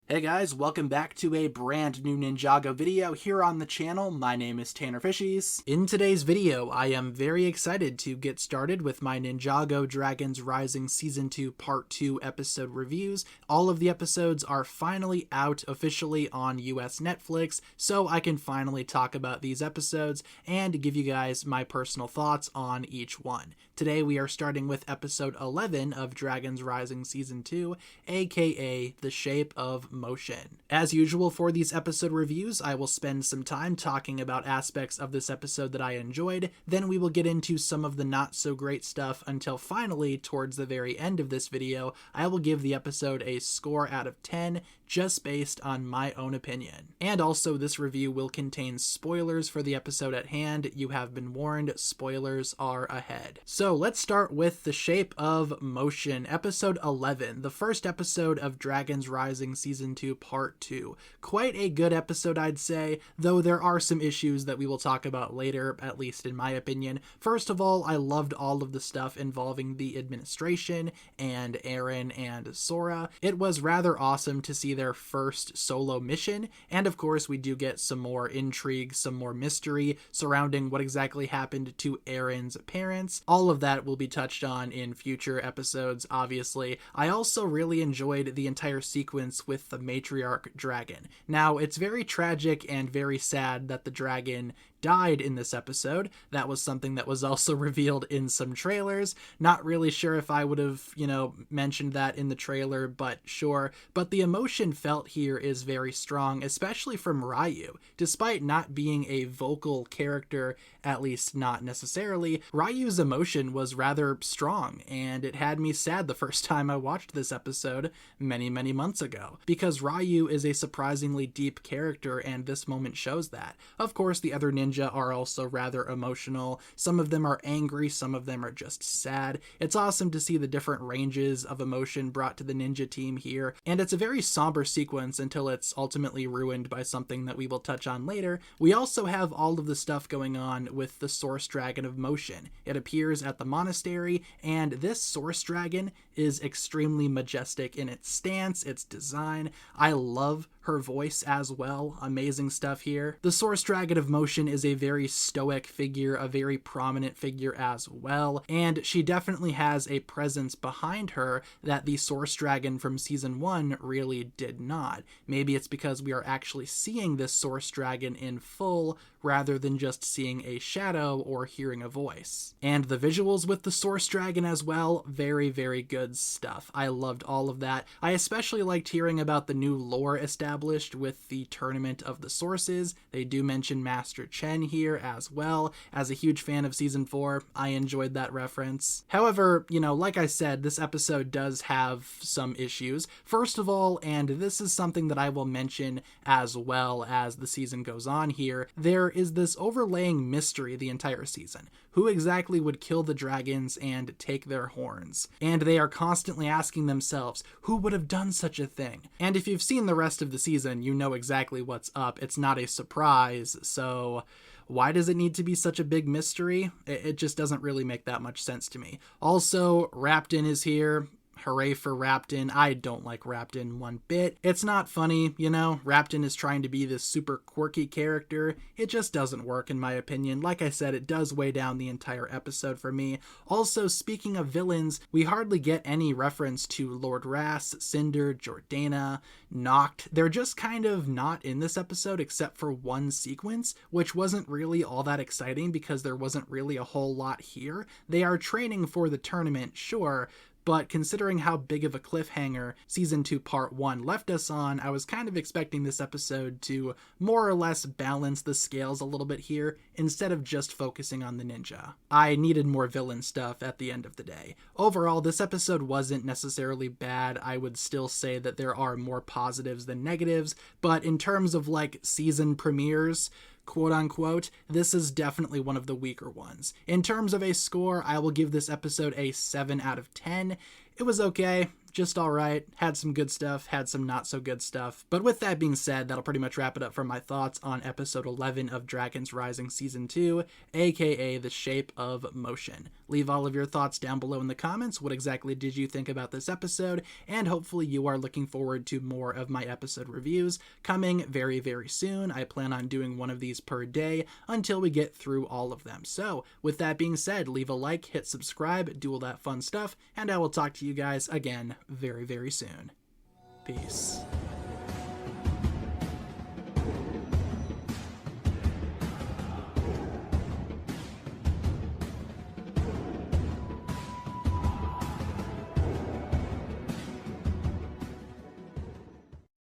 Hey guys, welcome back to a brand new Ninjago video here on the channel. My name is TannerFishies. In today's video, I am very excited to get started with my Ninjago Dragons Rising Season 2 Part 2 episode reviews. All of the episodes are finally out officially on US Netflix, so I can finally talk about these episodes and give you guys my personal thoughts on each one. Today we are starting with episode 11 of Dragons Rising Season 2, aka The Shape of Motion. As usual for these episode reviews, I will spend some time talking about aspects of this episode that I enjoyed, then we will get into some of the not so great stuff until finally, towards the very end of this video, I will give the episode a score out of 10 just based on my own opinion. And also, this review will contain spoilers for the episode at hand. You have been warned, spoilers are ahead. So let's start with The Shape of Motion, episode 11, the first episode of Dragons Rising Season 2 Part 2. Quite a good episode, I'd say, though there are some issues that we will talk about later, at least in my opinion. First of all, I loved all of the stuff involving the administration and Eren and Sora. It was rather awesome to see their first solo mission, and of course we do get some more intrigue, some more mystery surrounding what exactly happened to Eren's parents. All of that will be touched on in future episodes, obviously. I also really enjoyed the entire sequence with the matriarch dragon. Now, it's very tragic and very sad that the dragon died in this episode. That was something that was also revealed in some trailers. Not really sure if I would have, mentioned that in the trailer, but sure. But the emotion felt here is very strong, especially from Ryu. Despite not being a vocal character, at least not necessarily, Ryu's emotion was rather strong, and it had me sad the first time I watched this episode many months ago, because Ryu is a surprisingly deep character, and this moment shows that. Of course, the other ninja are also rather emotional. Some of them are angry, some of them are just sad. It's awesome to see the different ranges of emotion brought to the ninja team here, and it's a very somber sequence until it's ultimately ruined by something that we will touch on later. We also have all of the stuff going on with the Source Dragon of Motion. It appears at the monastery, and this Source Dragon is extremely majestic in its stance, its design. I love her voice as well. Amazing stuff here. The Source Dragon of Motion is a very stoic figure, a very prominent figure as well, and she definitely has a presence behind her that the Source Dragon from Season 1 really did not. Maybe it's because we are actually seeing this Source Dragon in full rather than just seeing a shadow or hearing a voice. And the visuals with the Source Dragon as well, very good stuff. I loved all of that. I especially liked hearing about the new lore established with the Tournament of the Sources. They do mention Master Chen here as well. As a huge fan of Season 4, I enjoyed that reference. However, like I said, this episode does have some issues. First of all, and this is something that I will mention as well as the season goes on here, there is this overlaying mystery the entire season. Who exactly would kill the dragons and take their horns? And they are constantly asking themselves, who would have done such a thing? And if you've seen the rest of the season, you know exactly what's up. It's not a surprise, so why does it need to be such a big mystery? It just doesn't really make that much sense to me. Also, Raptin is here. Hooray for Raptin. I don't like Raptin one bit. It's not funny, Raptin is trying to be this super quirky character. It just doesn't work in my opinion. Like I said, it does weigh down the entire episode for me. Also, speaking of villains, we hardly get any reference to Lord Ras, Cinder, Jordana, Noct. They're just kind of not in this episode except for one sequence, which wasn't really all that exciting because there wasn't really a whole lot here. They are training for the tournament, sure, but considering how big of a cliffhanger Season 2 Part 1 left us on, I was kind of expecting this episode to more or less balance the scales a little bit here, instead of just focusing on the ninja. I needed more villain stuff at the end of the day. Overall, this episode wasn't necessarily bad. I would still say that there are more positives than negatives, but in terms of season premieres, quote unquote, this is definitely one of the weaker ones. In terms of a score, I will give this episode a 7 out of 10. It was okay. just alright, had some good stuff, had some not so good stuff. But with that being said, that'll pretty much wrap it up for my thoughts on episode 11 of Dragons Rising Season 2, aka The Shape of Motion. Leave all of your thoughts down below in the comments. What exactly did you think about this episode? And hopefully you are looking forward to more of my episode reviews coming very, very soon. I plan on doing one of these per day until we get through all of them. So with that being said, leave a like, hit subscribe, do all that fun stuff, and I will talk to you guys again very, very soon. Peace.